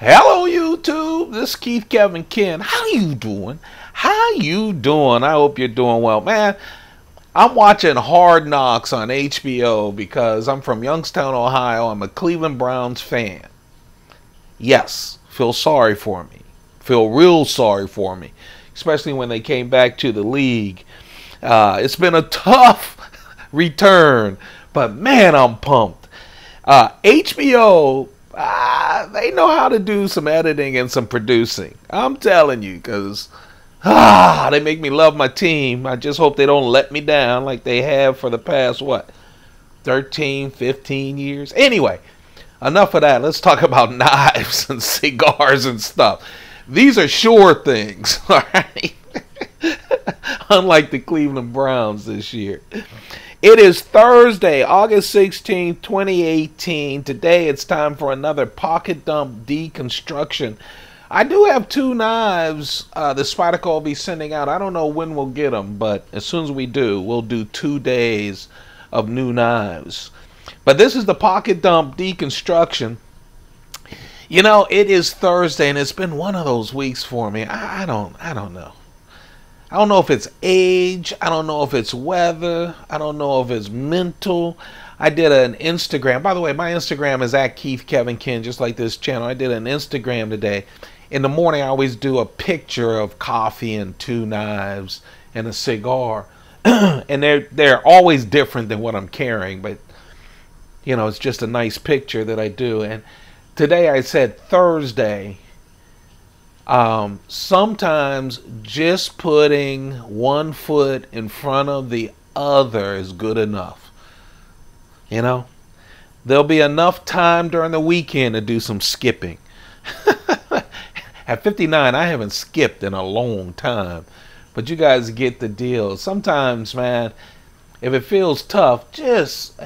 Hello YouTube, this is Keith Kevin Ken. How you doing? How you doing? I hope you're doing well. Man, I'm watching Hard Knocks on HBO because I'm from Youngstown, Ohio. I'm a Cleveland Browns fan. Yes, feel sorry for me. Feel real sorry for me. Especially when they came back to the league. It's been a tough return, but man, I'm pumped. HBO, they know how to do some editing and some producing. I'm telling you, because they make me love my team. I just hope they don't let me down like they have for the past, 13, 15 years? Anyway, enough of that. Let's talk about knives and cigars and stuff. These are sure things, all right? Unlike the Cleveland Browns this year. It is Thursday, August 16th, 2018. Today it's time for another pocket dump deconstruction. I do have two knives the Spyderco will be sending out. I don't know when we'll get them, but as soon as we do, we'll do 2 days of new knives. But this is the pocket dump deconstruction. You know, it is Thursday, and it's been one of those weeks for me. I don't know. I don't know if it's age. I don't know if it's weather. I don't know if it's mental. I did an Instagram. By the way, my Instagram is at Keith Kevin Ken, just like this channel. I did an Instagram today. In the morning, I always do a picture of coffee and 2 knives and a cigar. And they're always different than what I'm carrying. But, you know, it's just a nice picture that I do. And today I said Thursday. Sometimes just putting one foot in front of the other is good enough. You know, there'll be enough time during the weekend to do some skipping. At 59, I haven't skipped in a long time, but you guys get the deal. Sometimes, man, if it feels tough, just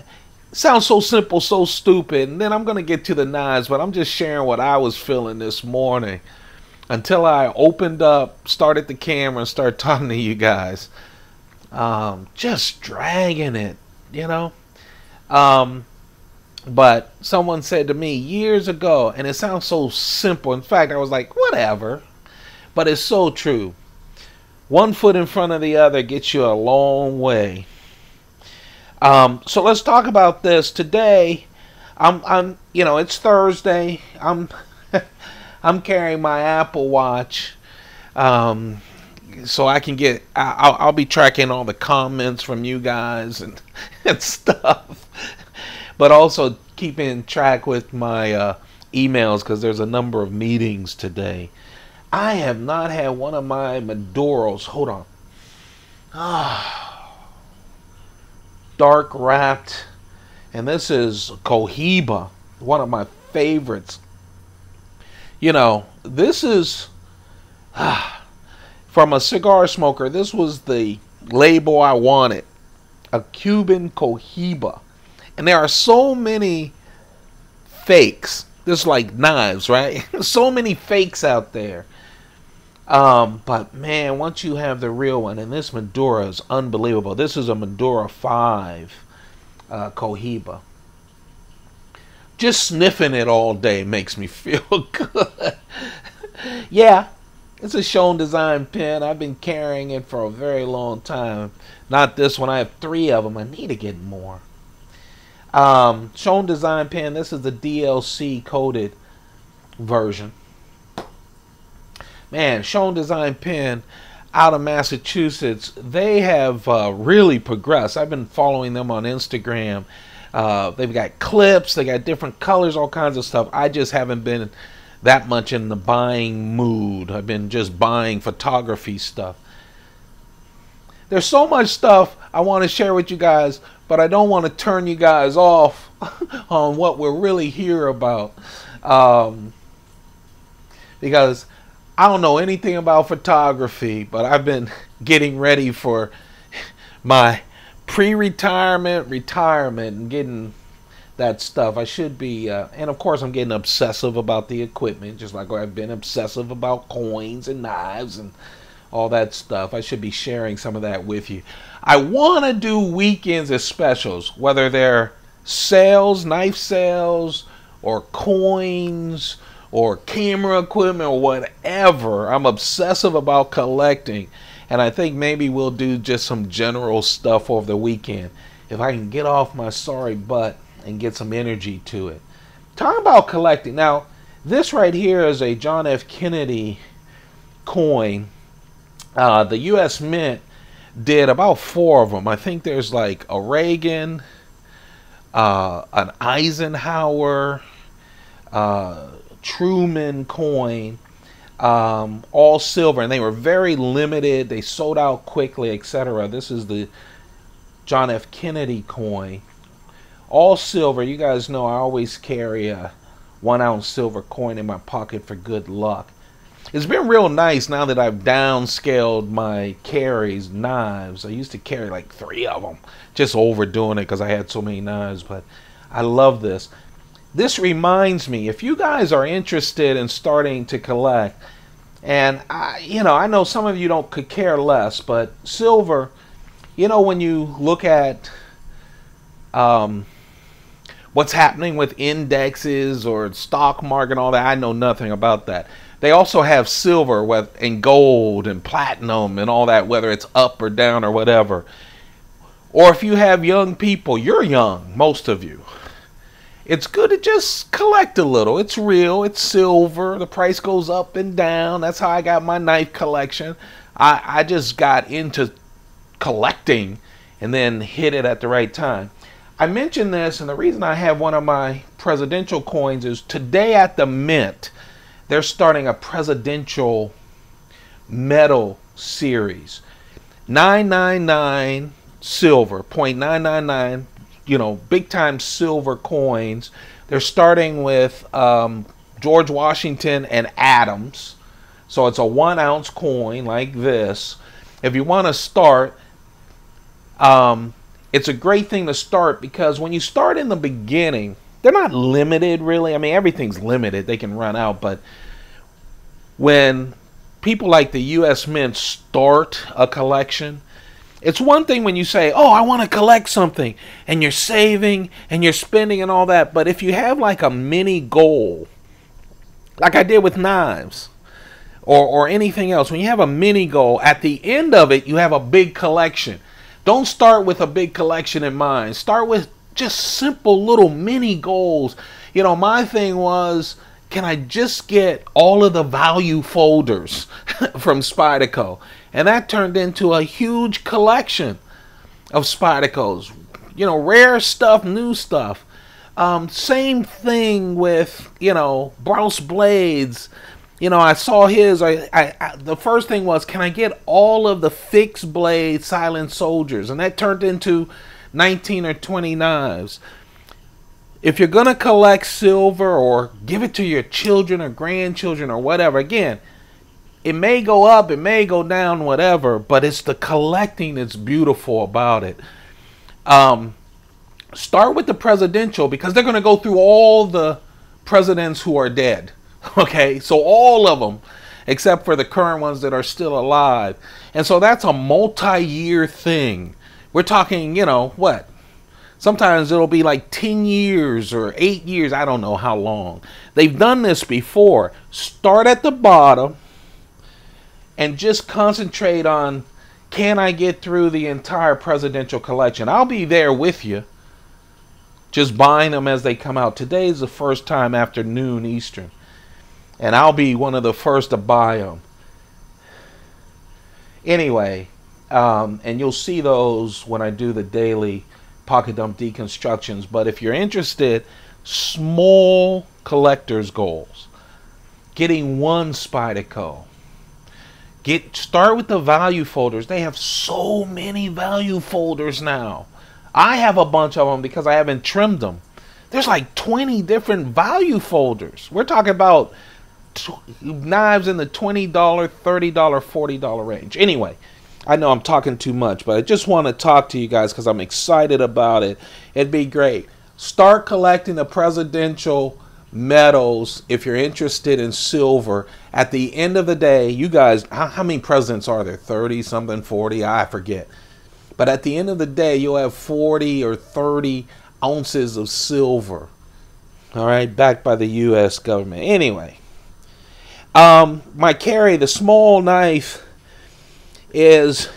sounds so simple, so stupid. And then I'm going to get to the knives, but I'm just sharing what I was feeling this morning. Until I opened up, started the camera, and started talking to you guys. Just dragging it, you know. But someone said to me years ago, and it sounds so simple. In fact, I was like, whatever. But it's so true. One foot in front of the other gets you a long way. So let's talk about this today. You know, it's Thursday. I'm carrying my Apple Watch, so I can get. I'll be tracking all the comments from you guys and stuff, but also keeping track with my emails because there's a number of meetings today. I have not had one of my Maduros. Hold on. Dark wrapped, and this is Cohiba, one of my favorites. You know, this is from a cigar smoker. This was the label I wanted. A Cuban Cohiba. And there are so many fakes. This is like knives, right? So many fakes out there. But man, once you have the real one, and this Maduro is unbelievable. This is a Maduro 5 Cohiba. Just sniffing it all day makes me feel good. Yeah, it's a Shown Design pen. I've been carrying it for a very long time. Not this one. I have 3 of them. I need to get more. Shown Design pen. This is the DLC coated version. Man, Shown Design pen out of Massachusetts. They have really progressed. I've been following them on Instagram. They've got clips, they got different colors, all kinds of stuff. I just haven't been that much in the buying mood. I've been just buying photography stuff. There's so much stuff I want to share with you guys, but I don't want to turn you guys off on what we're really here about. Because I don't know anything about photography, but I've been getting ready for my pre-retirement, retirement, and getting that stuff. I should be, and of course I'm getting obsessive about the equipment, just like I've been obsessive about coins and knives and all that stuff. I should be sharing some of that with you. I want to do weekends as specials, whether they're sales, knife sales, or coins, or camera equipment or whatever. I'm obsessive about collecting, and I think maybe we'll do just some general stuff over the weekend if I can get off my sorry butt and get some energy to it. Talking about collecting. Now, this right here is a John F. Kennedy coin. The U.S. Mint did about 4 of them. I think there's like a Reagan, an Eisenhower, Truman coin, all silver, and they were very limited. They sold out quickly, etc. This is the John F. Kennedy coin, all silver. You guys know I always carry a 1-ounce silver coin in my pocket for good luck. It's been real nice now that I've downscaled my carries, knives. I used to carry like 3 of them, just overdoing it because I had so many knives, but I love this. This reminds me, if you guys are interested in starting to collect, and I know some of you could care less, but silver, when you look at what's happening with indexes or stock market and all that, I know nothing about that. They also have silver and gold and platinum and all that, whether it's up or down or whatever. Or if you have young people, you're young, most of you. It's good to just collect a little. It's real. It's silver. The price goes up and down. That's how I got my knife collection. I just got into collecting and then hit it at the right time. I mentioned this, and the reason I have one of my presidential coins is today at the Mint, they're starting a presidential metal series. 999 silver, 0.999, big time silver coins. They're starting with George Washington and Adams. So it's a 1-ounce coin like this. If you want to start, it's a great thing to start because when you start in the beginning, they're not limited really. I mean, everything's limited. They can run out. But when people like the U.S. Mint start a collection, it's one thing when you say, oh, I want to collect something, and you're saving and you're spending and all that. But if you have like a mini goal, like I did with knives or anything else, when you have a mini goal, at the end of it, you have a big collection. Don't start with a big collection in mind. Start with just simple little mini goals. My thing was, can I just get all of the value folders from Spyderco? And that turned into a huge collection of Spydercos. Rare stuff, new stuff. Same thing with, Browse Blades. I saw his. The first thing was, can I get all of the fixed blade Silent Soldiers? And that turned into 19 or 20 knives. If you're going to collect silver or give it to your children or grandchildren or whatever, again, it may go up, it may go down, whatever, but it's the collecting that's beautiful about it. Start with the presidential because they're going to go through all the presidents who are dead. Okay, so all of them except for the current ones that are still alive. And so that's a multi-year thing. We're talking, what? Sometimes it'll be like 10 years or 8 years. I don't know how long. They've done this before. Start at the bottom and just concentrate on, can I get through the entire presidential collection? I'll be there with you, just buying them as they come out. Today is the first time after noon Eastern, and I'll be one of the first to buy them. Anyway, and you'll see those when I do the daily pocket dump deconstructions. But if you're interested, small collector's goals, getting one Spyderco. Start with the value folders. They have so many value folders now. I have a bunch of them because I haven't trimmed them. There's like 20 different value folders. We're talking about knives in the $20, $30, $40 range. Anyway, I know I'm talking too much, but I just want to talk to you guys because I'm excited about it. It'd be great. Start collecting the presidential medals if you're interested in silver. At the end of the day, you guys, how many presidents are there? 30 something, 40, I forget. But at the end of the day, you'll have 40 or 30 ounces of silver, all right, backed by the U.S. government. Anyway, My carry, the small knife, is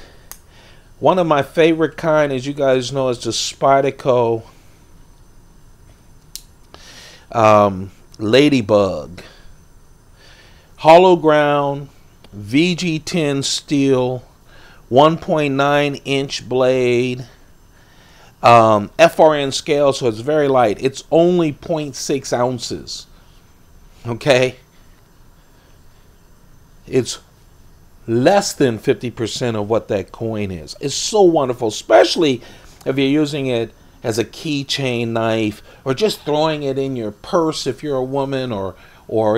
one of my favorite kind, as you guys know, is the Spyderco LadyBug. Hollow ground, VG10 steel, 1.9 inch blade, FRN scale, so it's very light. It's only 0.6 ounces. Okay? It's less than 50% of what that coin is. It's so wonderful, especially if you're using it as a keychain knife, or just throwing it in your purse if you're a woman, or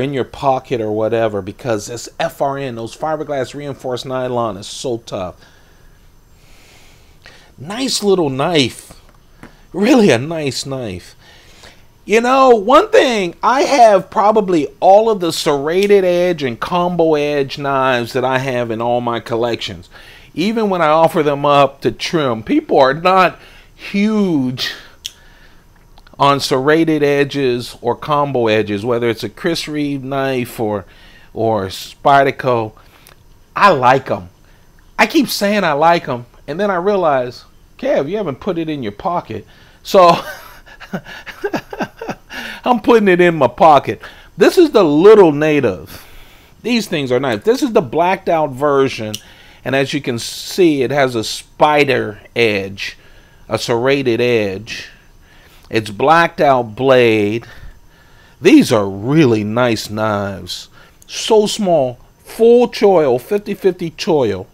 in your pocket or whatever, because this FRN, those fiberglass reinforced nylon, is so tough. Nice little knife. Really a nice knife. You know, one thing, I have probably all of the serrated edge and combo edge knives that I have in all my collections. Even when I offer them up to trim, people are not huge on serrated edges or combo edges, whether it's a Chris Reeve knife or Spyderco. I like them. I keep saying I like them, and then I realize, Kev, you haven't put it in your pocket. So I'm putting it in my pocket. This is the little native. These things are nice. This is the blacked out version, and as you can see, it has a spider edge, a serrated edge. It's blacked out blade. These are really nice knives. So small, full choil, 50-50 choil.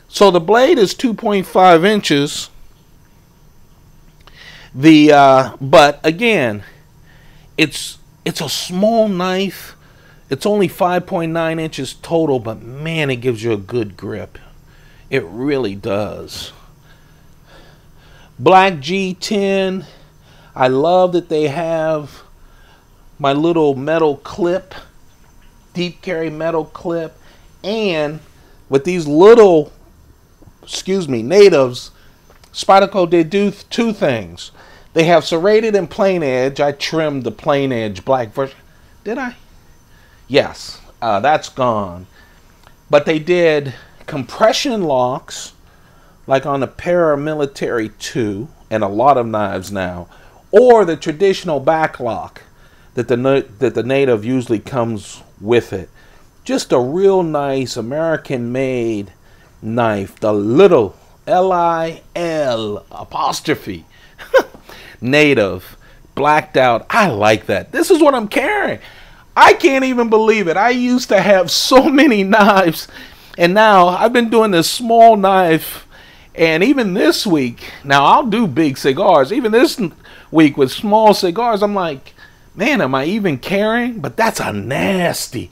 So the blade is 2.5 inches. But again, it's a small knife. It's only 5.9 inches total, but man, it gives you a good grip. It really does. Black G10. I love that they have my little metal clip, deep carry metal clip, and with these little, natives, Spyderco did do two things. They have serrated and plain edge. I trimmed the plain edge black version. Did I? Yes, that's gone. But they did compression locks, like on the Paramilitary 2, and a lot of knives now, or the traditional back lock that the native usually comes with it. Just a real nice American-made knife. The little L-I-L apostrophe native, blacked out. I like that. This is what I'm carrying. I can't even believe it. I used to have so many knives, and now I've been doing this small knife, and even this week, now I'll do big cigars. Even this week with small cigars, I'm like, man, am I even carrying? But that's a nasty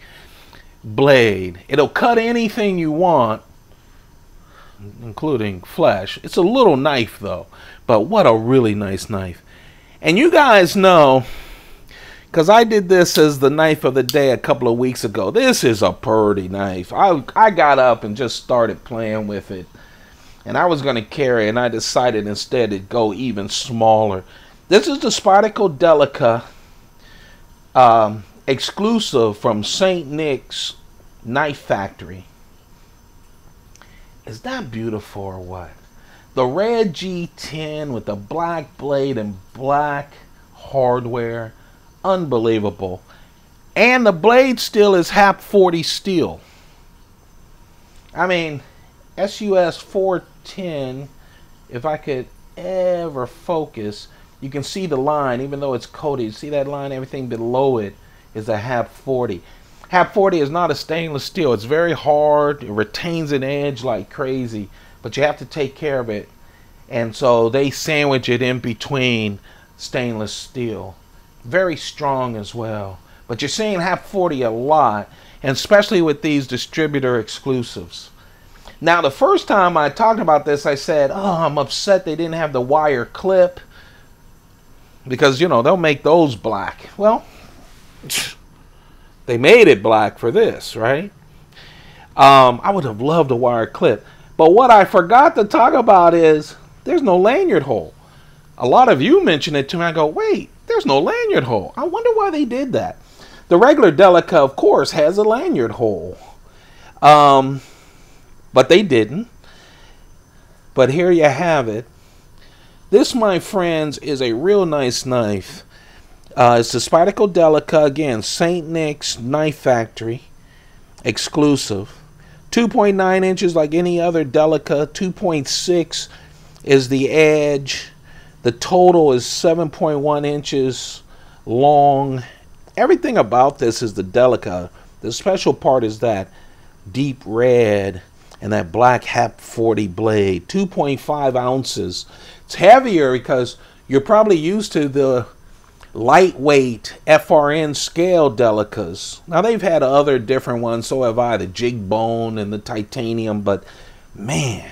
blade. It'll cut anything you want, including flesh. It's a little knife though, but what a really nice knife. And you guys know, because I did this as the knife of the day a couple of weeks ago, this is a pretty knife. I got up and just started playing with it, and I was going to carry, and I decided instead to go even smaller. This is the Spyderco Delica exclusive from St. Nick's Knife Factory. Is that beautiful or what? The red G10 with the black blade and black hardware. Unbelievable. And the blade steel is Hap40 steel. I mean, SUS 410, if I could ever focus, you can see the line, even though it's coated. See that line? Everything below it is a Hap40. Hap40 is not a stainless steel. It's very hard. It retains an edge like crazy, but you have to take care of it. And so they sandwich it in between stainless steel. Very strong as well. But you're seeing Hap40 a lot, and especially with these distributor exclusives. Now, the first time I talked about this, I said, oh, I'm upset they didn't have the wire clip, because, you know, they'll make those black. Well, they made it black for this, right? I would have loved a wire clip. But what I forgot to talk about is there's no lanyard hole. A lot of you mention it to me. I go, wait, there's no lanyard hole. I wonder why they did that. The regular Delica, of course, has a lanyard hole. But they didn't. But here you have it. This, my friends, is a real nice knife. It's the Spyderco Delica, again, St. Nick's Knife Factory, exclusive. 2.9 inches like any other Delica. 2.6 is the edge. The total is 7.1 inches long. Everything about this is the Delica. The special part is that deep red and that black Hap40 blade. 2.5 ounces. It's heavier because you're probably used to the lightweight FRN scale Delicas. Now they've had other different ones, so have I, the jig bone and the titanium, but man,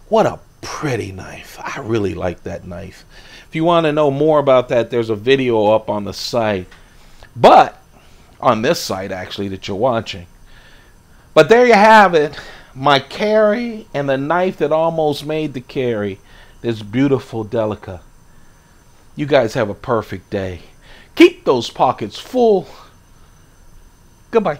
what a pretty knife. I really like that knife. If you want to know more about that, there's a video up on the site, but on this site actually that you're watching. But there you have it, my carry and the knife that almost made the carry, this beautiful Delica. You guys have a perfect day. Keep those pockets full. Goodbye.